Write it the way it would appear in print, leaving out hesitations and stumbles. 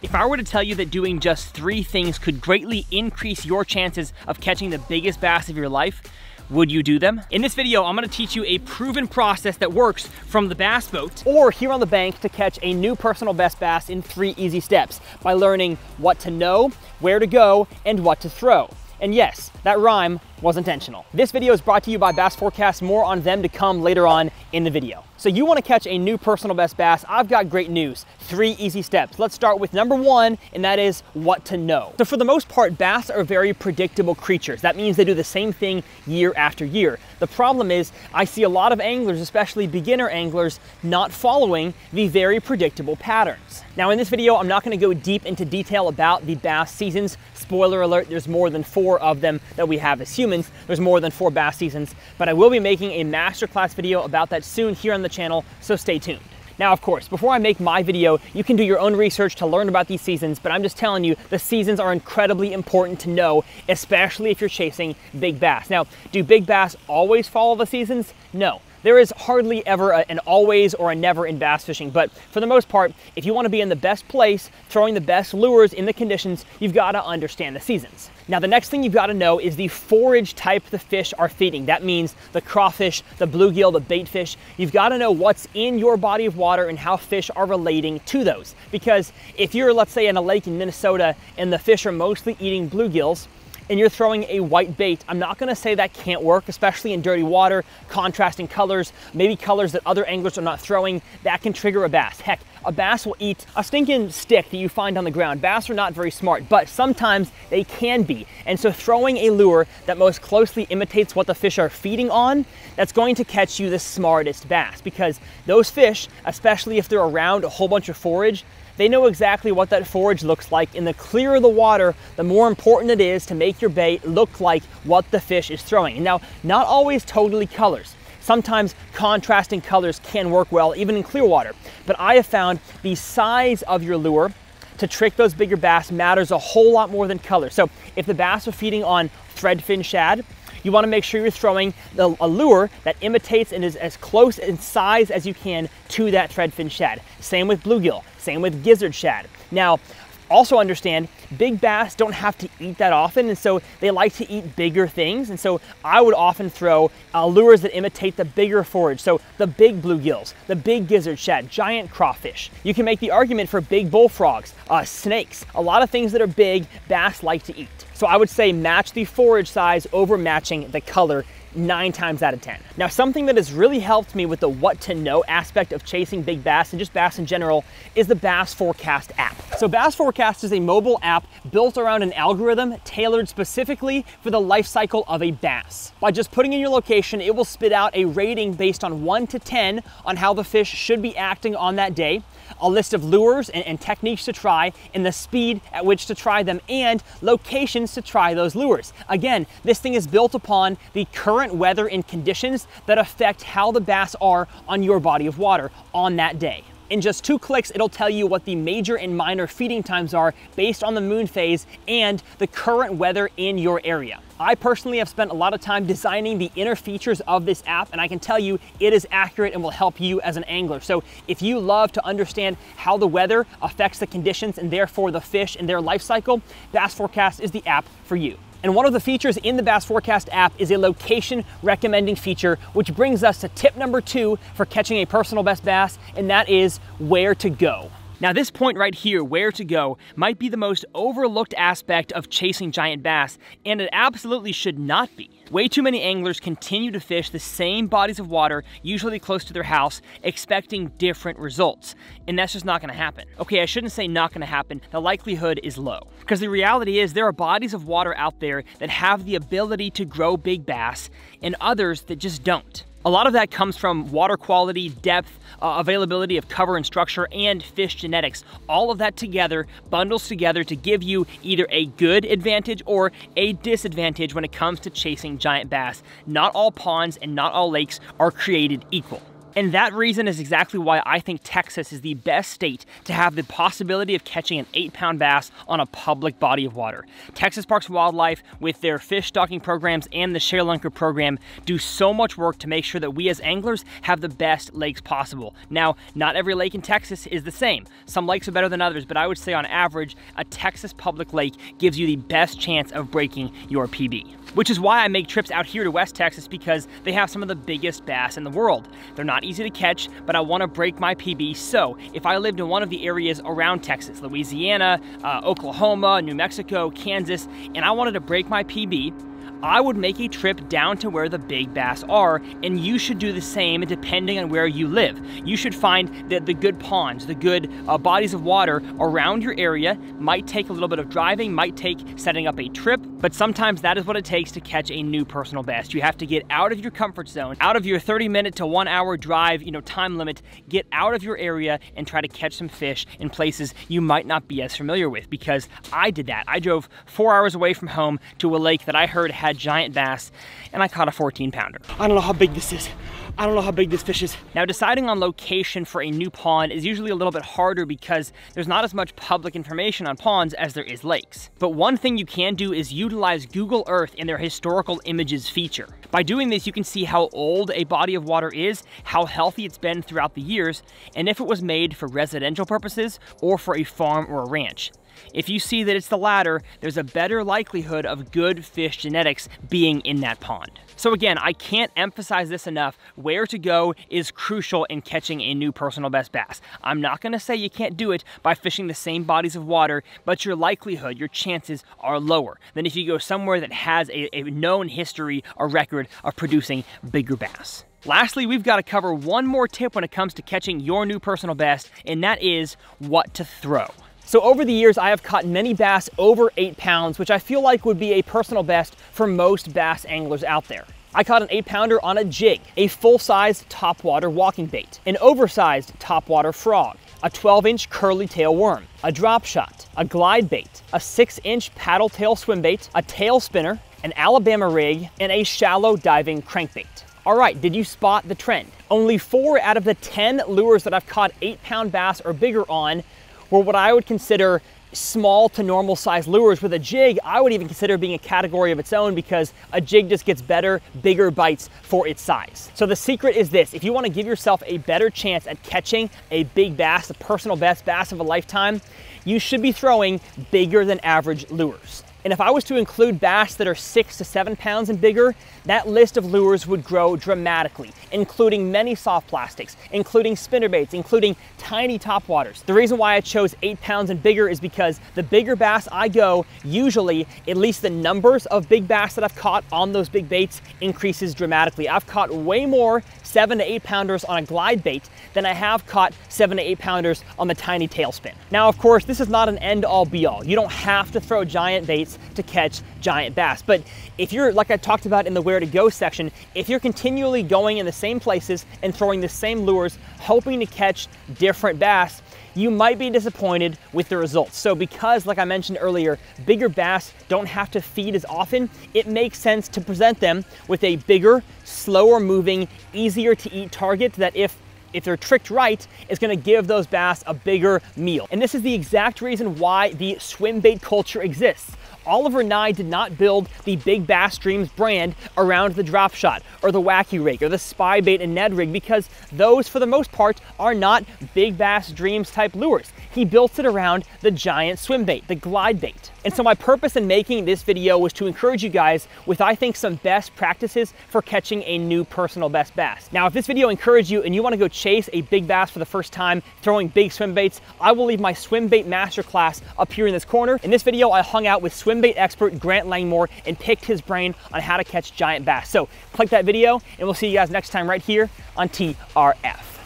If I were to tell you that doing just 3 things could greatly increase your chances of catching the biggest bass of your life, would you do them? In this video, I'm gonna teach you a proven process that works from the bass boat or here on the bank to catch a new personal best bass in 3 easy steps by learning what to know, where to go, and what to throw. And yes, that rhyme was intentional. This video is brought to you by Bass Forecast. More on them to come later on in the video. So you want to catch a new personal best bass? I've got great news. 3 easy steps. Let's start with number 1, and that is what to know. So for the most part, bass are very predictable creatures. That means they do the same thing year after year. The problem is I see a lot of anglers, especially beginner anglers, not following the very predictable patterns. Now in this video, I'm not going to go deep into detail about the bass seasons. Spoiler alert, there's more than 4 of them that we have as humans. There's more than 4 bass seasons, but I will be making a masterclass video about that soon here on the channel, so stay tuned. Now, of course, before I make my video, you can do your own research to learn about these seasons, but I'm just telling you, the seasons are incredibly important to know, especially if you're chasing big bass. Now, do big bass always follow the seasons? No. There is hardly ever an always or a never in bass fishing, but for the most part, if you want to be in the best place, throwing the best lures in the conditions, you've got to understand the seasons. Now, the next thing you've got to know is the forage type the fish are feeding. That means the crawfish, the bluegill, the baitfish. You've got to know what's in your body of water and how fish are relating to those. Because if you're, let's say, in a lake in Minnesota and the fish are mostly eating bluegills, and you're throwing a white bait, I'm not gonna say that can't work, especially in dirty water, contrasting colors, maybe colors that other anglers are not throwing. That can trigger a bass. Heck, a bass will eat a stinking stick that you find on the ground. Bass are not very smart, but sometimes they can be. And so throwing a lure that most closely imitates what the fish are feeding on, that's going to catch you the smartest bass, because those fish, especially if they're around a whole bunch of forage, they know exactly what that forage looks like, and the clearer the water, the more important it is to make your bait look like what the fish is throwing. And now, not always totally colors. Sometimes contrasting colors can work well, even in clear water. But I have found the size of your lure to trick those bigger bass matters a whole lot more than color. So if the bass are feeding on threadfin shad, you want to make sure you're throwing a lure that imitates and is as close in size as you can to that threadfin shad. Same with bluegill, same with gizzard shad. Now, also understand, big bass don't have to eat that often, and so they like to eat bigger things, and so I would often throw lures that imitate the bigger forage, so the big bluegills, the big gizzard shad, giant crawfish. You can make the argument for big bullfrogs, snakes, a lot of things that are big, bass like to eat. So I would say match the forage size over matching the color 9 times out of 10. Now, something that has really helped me with the what to know aspect of chasing big bass and just bass in general is the Bass Forecast app. So Bass Forecast is a mobile app built around an algorithm tailored specifically for the life cycle of a bass. By just putting in your location, it will spit out a rating based on 1 to 10 on how the fish should be acting on that day, a list of lures and techniques to try, and the speed at which to try them, and locations to try those lures. Again, this thing is built upon the current weather and conditions that affect how the bass are on your body of water on that day. In just 2 clicks, it'll tell you what the major and minor feeding times are based on the moon phase and the current weather in your area. I personally have spent a lot of time designing the inner features of this app, and I can tell you it is accurate and will help you as an angler. So if you love to understand how the weather affects the conditions and therefore the fish and their life cycle, Bass Forecast is the app for you. And one of the features in the Bass Forecast app is a location recommending feature, which brings us to tip number 2 for catching a personal best bass, and that is where to go. Now, this point right here, where to go, might be the most overlooked aspect of chasing giant bass, and it absolutely should not be. Way too many anglers continue to fish the same bodies of water, usually close to their house, expecting different results. And that's just not gonna happen. Okay, I shouldn't say not gonna happen, the likelihood is low. Because the reality is there are bodies of water out there that have the ability to grow big bass, and others that just don't. A lot of that comes from water quality, depth, availability of cover and structure, and fish genetics. All of that together bundles together to give you either a good advantage or a disadvantage when it comes to chasing giant bass. Not all ponds and not all lakes are created equal. And that reason is exactly why I think Texas is the best state to have the possibility of catching an 8-pound bass on a public body of water. Texas Parks and Wildlife, with their fish stocking programs and the ShareLunker program, do so much work to make sure that we as anglers have the best lakes possible. Now, not every lake in Texas is the same. Some lakes are better than others, but I would say on average, a Texas public lake gives you the best chance of breaking your PB. Which is why I make trips out here to West Texas, because they have some of the biggest bass in the world. They're not easy to catch, but I want to break my PB. So if I lived in one of the areas around Texas, Louisiana, Oklahoma, New Mexico, Kansas, and I wanted to break my PB, I would make a trip down to where the big bass are, and you should do the same depending on where you live. You should find that the good ponds, the good bodies of water around your area. Might take a little bit of driving, might take setting up a trip, but sometimes that is what it takes to catch a new personal best. You have to get out of your comfort zone, out of your 30-minute to 1-hour drive, time limit, get out of your area and try to catch some fish in places you might not be as familiar with, because I did that. I drove 4 hours away from home to a lake that I heard had giant bass, and I caught a 14-pounder. I don't know how big this is. I don't know how big this fish is. Now, deciding on location for a new pond is usually a little bit harder because there's not as much public information on ponds as there is lakes. But one thing you can do is utilize Google Earth in their historical images feature. By doing this, you can see how old a body of water is, how healthy it's been throughout the years, and if it was made for residential purposes or for a farm or a ranch. If you see that it's the latter, there's a better likelihood of good fish genetics being in that pond. So again, I can't emphasize this enough. Where to go is crucial in catching a new personal best bass. I'm not gonna say you can't do it by fishing the same bodies of water, but your likelihood, your chances are lower than if you go somewhere that has a known history, a record of producing bigger bass. Lastly, we've got to cover one more tip when it comes to catching your new personal best, and that is what to throw. So over the years, I have caught many bass over 8 pounds, which I feel like would be a personal best for most bass anglers out there. I caught an 8-pounder on a jig, a full-sized topwater walking bait, an oversized topwater frog, a 12-inch curly tail worm, a drop shot, a glide bait, a 6-inch paddle tail swim bait, a tail spinner, an Alabama rig, and a shallow diving crankbait. All right, did you spot the trend? Only 4 out of the 10 lures that I've caught 8-pound bass or bigger on were what I would consider small to normal size lures. With a jig, I would even consider being a category of its own, because a jig just gets better, bigger bites for its size. So the secret is this: if you want to give yourself a better chance at catching a big bass, the personal best bass of a lifetime, you should be throwing bigger than average lures. And if I was to include bass that are 6 to 7 pounds and bigger, that list of lures would grow dramatically, including many soft plastics, including spinnerbaits, including tiny topwaters. The reason why I chose 8 pounds and bigger is because the bigger bass I go, usually at least the numbers of big bass that I've caught on those big baits increases dramatically. I've caught way more 7 to 8 pounders on a glide bait than I have caught 7 to 8 pounders on the tiny tailspin. Now, of course, this is not an end-all be-all. You don't have to throw giant baits to catch giant bass. But if you're, like I talked about in the where to go section, if you're continually going in the same places and throwing the same lures, hoping to catch different bass, you might be disappointed with the results. So because, like I mentioned earlier, bigger bass don't have to feed as often, it makes sense to present them with a bigger, slower moving, easier to eat target that if they're tricked right, is gonna give those bass a bigger meal. And this is the exact reason why the swim bait culture exists. Oliver Nye did not build the Big Bass Dreams brand around the drop shot or the wacky rig or the spy bait and Ned rig, because those, for the most part, are not Big Bass Dreams type lures. He built it around the giant swim bait, the glide bait. And so my purpose in making this video was to encourage you guys with, I think, some best practices for catching a new personal best bass. Now, if this video encouraged you and you want to go chase a big bass for the first time throwing big swim baits, I will leave my swim bait masterclass up here in this corner. In this video, I hung out with swim bait expert Grant Langmore and picked his brain on how to catch giant bass. So click that video and we'll see you guys next time right here on TRF.